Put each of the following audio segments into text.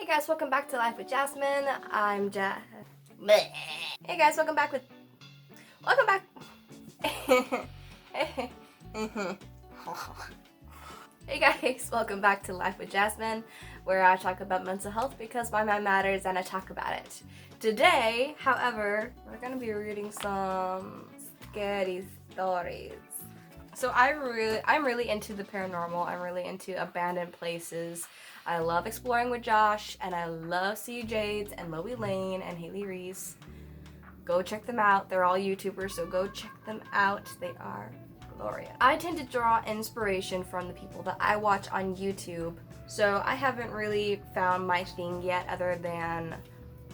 Hey guys, welcome back to Life with Jasmine. I'm Hey guys, welcome back. Hey guys, welcome back to Life with Jasmine, where I talk about mental health because my mind matters and I talk about it. Today, however, we're gonna be reading some scary stories. So I'm really into the paranormal. I'm really into abandoned places. I love exploring with Josh, and I love CJ's and Loie Lane and Haley Reese. Go check them out. They're all YouTubers, so go check them out. They are glorious. I tend to draw inspiration from the people that I watch on YouTube, so I haven't really found my thing yet other than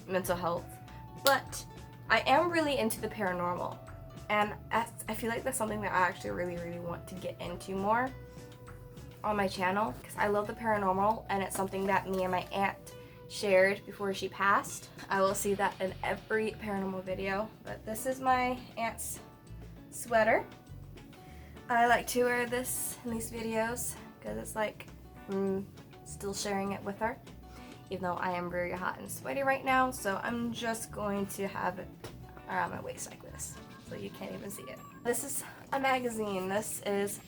mental health, but I am really into the paranormal, and I feel like that's something that I actually really want to get into more on my channel because I love the paranormal, and it's something that me and my aunt shared before she passed. I will see that in every paranormal video, but this is my aunt's sweater. I like to wear this in these videos because it's like still sharing it with her, even though I am very hot and sweaty right now, so I'm just going to have it around my waist like this so you can't even see it. This is a magazine. This is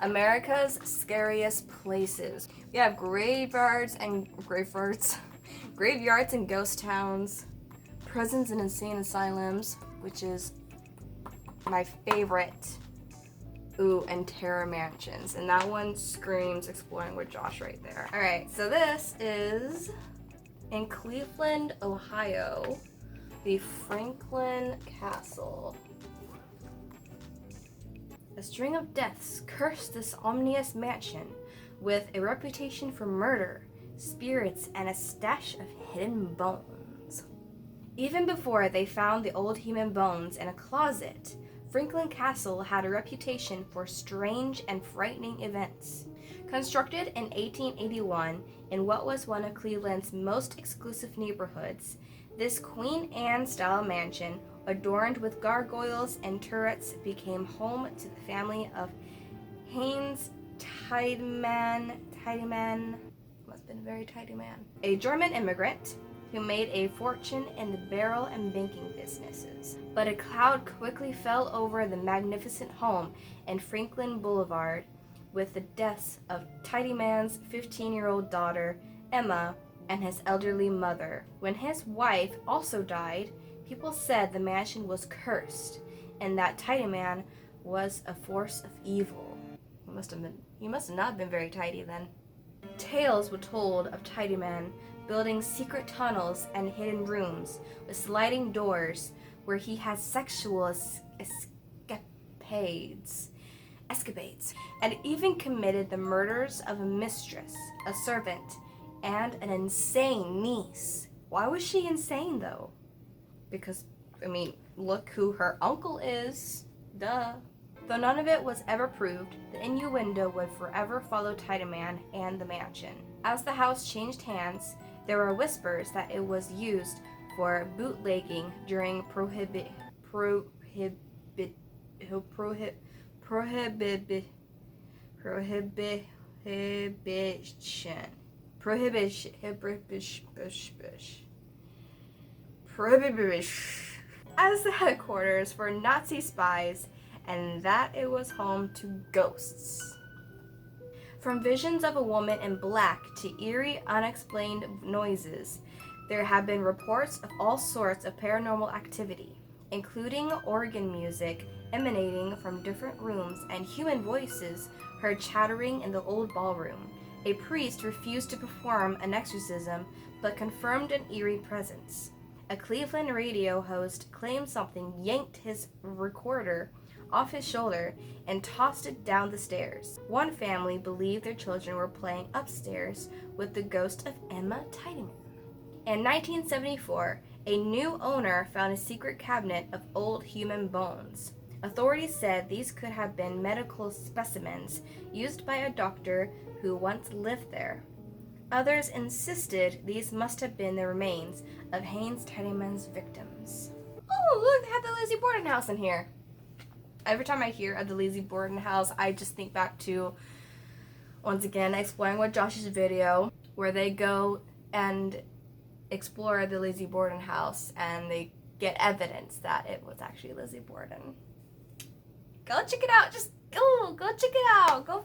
America's Scariest Places. We have graveyards and ghost towns, prisons and insane asylums, which is my favorite. Ooh, and terror mansions, and that one screams exploring with Josh right there. All right, so this is in Cleveland, Ohio, the Franklin Castle. A string of deaths cursed this ominous mansion with a reputation for murder, spirits, and a stash of hidden bones. Even before they found the old human bones in a closet, Franklin Castle had a reputation for strange and frightening events. Constructed in 1881 in what was one of Cleveland's most exclusive neighborhoods, this Queen Anne-style mansion, adorned with gargoyles and turrets, became home to the family of Heinz Tiedemann, must have been a very tidy man, a German immigrant who made a fortune in the barrel and banking businesses. But a cloud quickly fell over the magnificent home in Franklin Boulevard with the deaths of Tiedemann's 15-year-old daughter, Emma, and his elderly mother. When his wife also died, people said the mansion was cursed and that Tiedemann was a force of evil. He must have not been very tidy then. Tales were told of Tiedemann building secret tunnels and hidden rooms with sliding doors where he had sexual escapades, and even committed the murders of a mistress, a servant, and an insane niece. Why was she insane though? Because, I mean, look who her uncle is. Duh. Though none of it was ever proved, the innuendo would forever follow Tiedemann and the mansion. As the house changed hands, there were whispers that it was used for bootlegging during prohibition. As the headquarters for Nazi spies, and that it was home to ghosts. From visions of a woman in black to eerie, unexplained noises, there have been reports of all sorts of paranormal activity, including organ music emanating from different rooms and human voices heard chattering in the old ballroom. A priest refused to perform an exorcism, but confirmed an eerie presence. A Cleveland radio host claimed something yanked his recorder off his shoulder and tossed it down the stairs. One family believed their children were playing upstairs with the ghost of Emma Tiedemann. In 1974, a new owner found a secret cabinet of old human bones. Authorities said these could have been medical specimens used by a doctor who once lived there. Others insisted these must have been the remains of Heinz Tiedemann's victims. Oh, look, they have the Lizzie Borden house in here. Every time I hear of the Lizzie Borden house, I just think back to, once again, Exploring with Josh's video, where they go and explore the Lizzie Borden house, and they get evidence that it was actually Lizzie Borden. Go check it out. Just go check it out. Go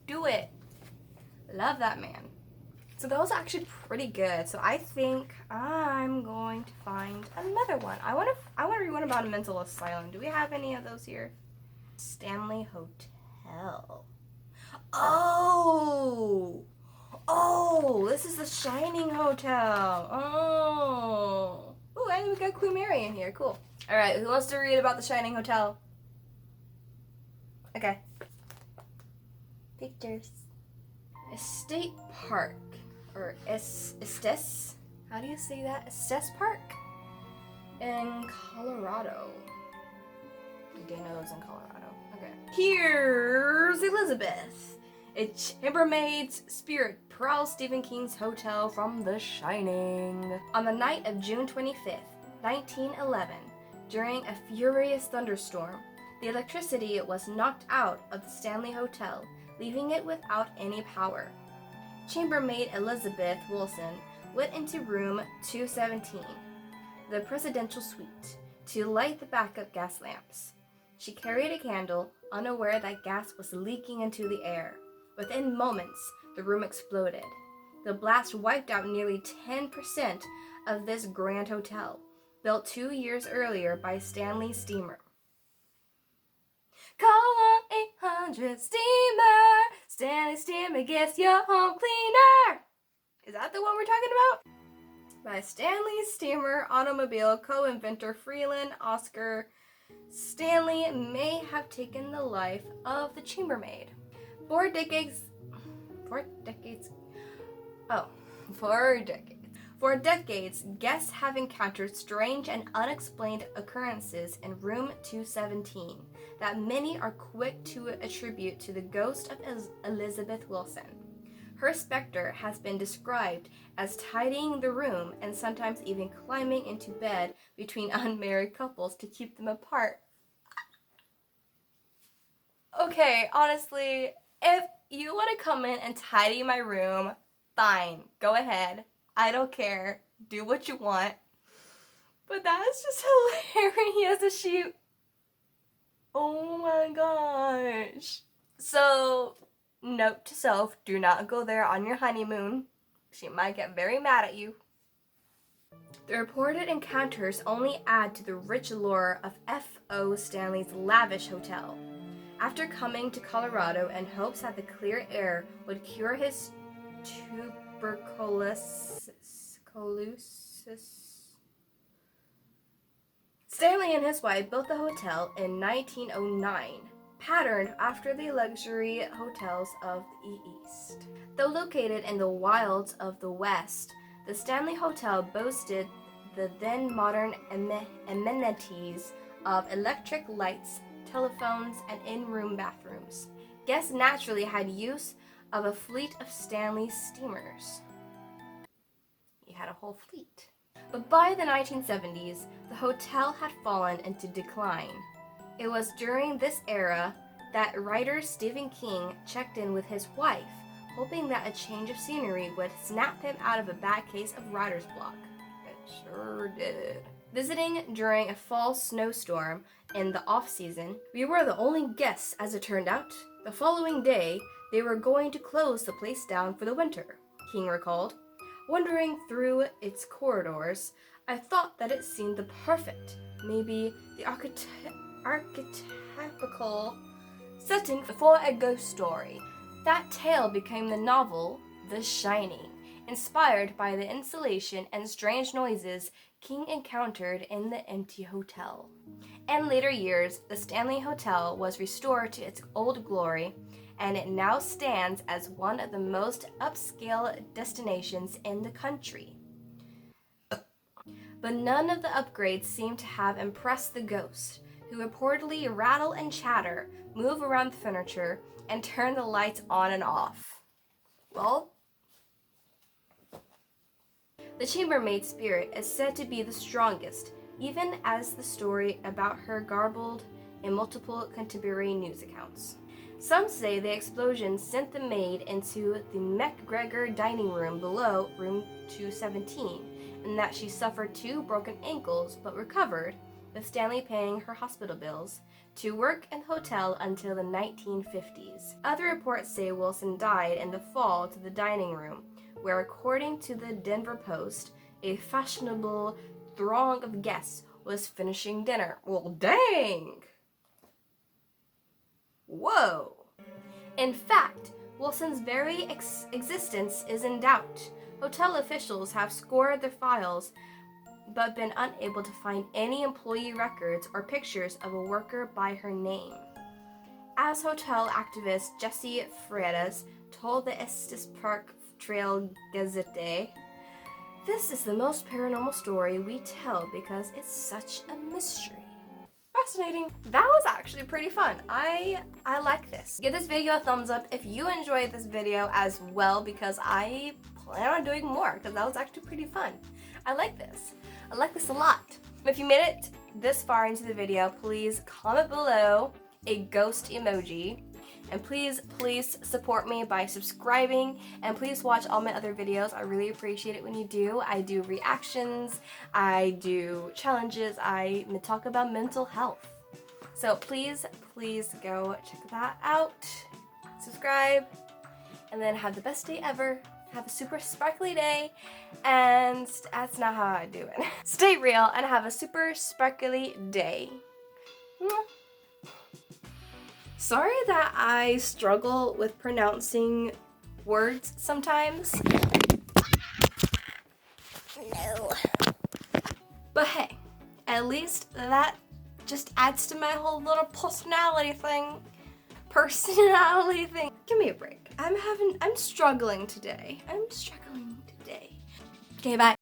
do it. Love that man. So that was actually pretty good. So I think I'm going to find another one. I want to read one about a mental asylum. Do we have any of those here? Stanley Hotel. Oh, this is the Shining Hotel. Oh, and we got Queen Mary in here. Cool. All right, who wants to read about the Shining Hotel? Okay. Pictures. Estate Park, or Estes. How do you say that? Estes Park in Colorado. Dano's in Colorado. Okay. Here's Elizabeth. A chambermaid's spirit prowls Stephen King's hotel from The Shining. On the night of June 25th, 1911, during a furious thunderstorm, the electricity was knocked out of the Stanley Hotel, leaving it without any power. Chambermaid Elizabeth Wilson went into room 217, the presidential suite, to light the backup gas lamps. She carried a candle, unaware that gas was leaking into the air. Within moments, the room exploded. The blast wiped out nearly 10% of this grand hotel, built 2 years earlier by Stanley Steamer. Call 1-800-STEAMER. Stanley Steamer gets your home cleaner. Is that the one we're talking about? By Stanley Steamer automobile co-inventor Freeland Oscar Stanley may have taken the life of the chambermaid. For decades, guests have encountered strange and unexplained occurrences in room 217 that many are quick to attribute to the ghost of Elizabeth Wilson. Her specter has been described as tidying the room and sometimes even climbing into bed between unmarried couples to keep them apart. Okay, honestly, if you want to come in and tidy my room, fine, go ahead. I don't care. Do what you want. But that is just hilarious. Oh my gosh. So, note to self, do not go there on your honeymoon. She might get very mad at you. The reported encounters only add to the rich lore of F.O. Stanley's lavish hotel. After coming to Colorado in hopes that the clear air would cure his tuberculosis, Stanley and his wife built the hotel in 1909, patterned after the luxury hotels of the East. Though located in the wilds of the West, the Stanley Hotel boasted the then modern amenities of electric lights, telephones, and in-room bathrooms. Guests naturally had use of a fleet of Stanley steamers. He had a whole fleet. But by the 1970s, the hotel had fallen into decline. It was during this era that writer Stephen King checked in with his wife, hoping that a change of scenery would snap him out of a bad case of writer's block. It sure did. Visiting during a fall snowstorm in the off-season, we were the only guests as it turned out. The following day, they were going to close the place down for the winter, King recalled. Wandering through its corridors, I thought that it seemed the perfect, maybe the archetypical setting for a ghost story. That tale became the novel The Shining, inspired by the insulation and strange noises King encountered in the empty hotel. In later years, the Stanley Hotel was restored to its old glory, and it now stands as one of the most upscale destinations in the country. But none of the upgrades seem to have impressed the ghost, who reportedly rattle and chatter, move around the furniture, and turn the lights on and off. Well, the chambermaid spirit is said to be the strongest, even as the story about her garbled in multiple contemporary news accounts. Some say the explosion sent the maid into the McGregor dining room below room 217, and that she suffered 2 broken ankles but recovered, with Stanley paying her hospital bills, to work in the hotel until the 1950s. Other reports say Wilson died in the fall to the dining room, where, according to the Denver Post, a fashionable throng of guests was finishing dinner. Well, dang! Whoa! In fact, Wilson's very existence is in doubt. Hotel officials have scoured their files but been unable to find any employee records or pictures of a worker by her name. As hotel activist Jesse Freitas told the Estes Park Trail Gazette, "This is the most paranormal story we tell because it's such a mystery." Fascinating. That was actually pretty fun. I like this. Give this video a thumbs up if you enjoyed this video as well, because I plan on doing more because that was actually pretty fun. I like this. I like this a lot. If you made it this far into the video, please comment below a ghost emoji. And please support me by subscribing, and please watch all my other videos. I really appreciate it when you do. I do reactions, I do challenges, I talk about mental health. So please go check that out. Subscribe, and then have the best day ever. Have a super sparkly day, and that's not how I do it. Stay real and have a super sparkly day. Sorry that I struggle with pronouncing words sometimes. No. But hey, at least that just adds to my whole little personality thing. Give me a break. I'm struggling today. Okay, bye.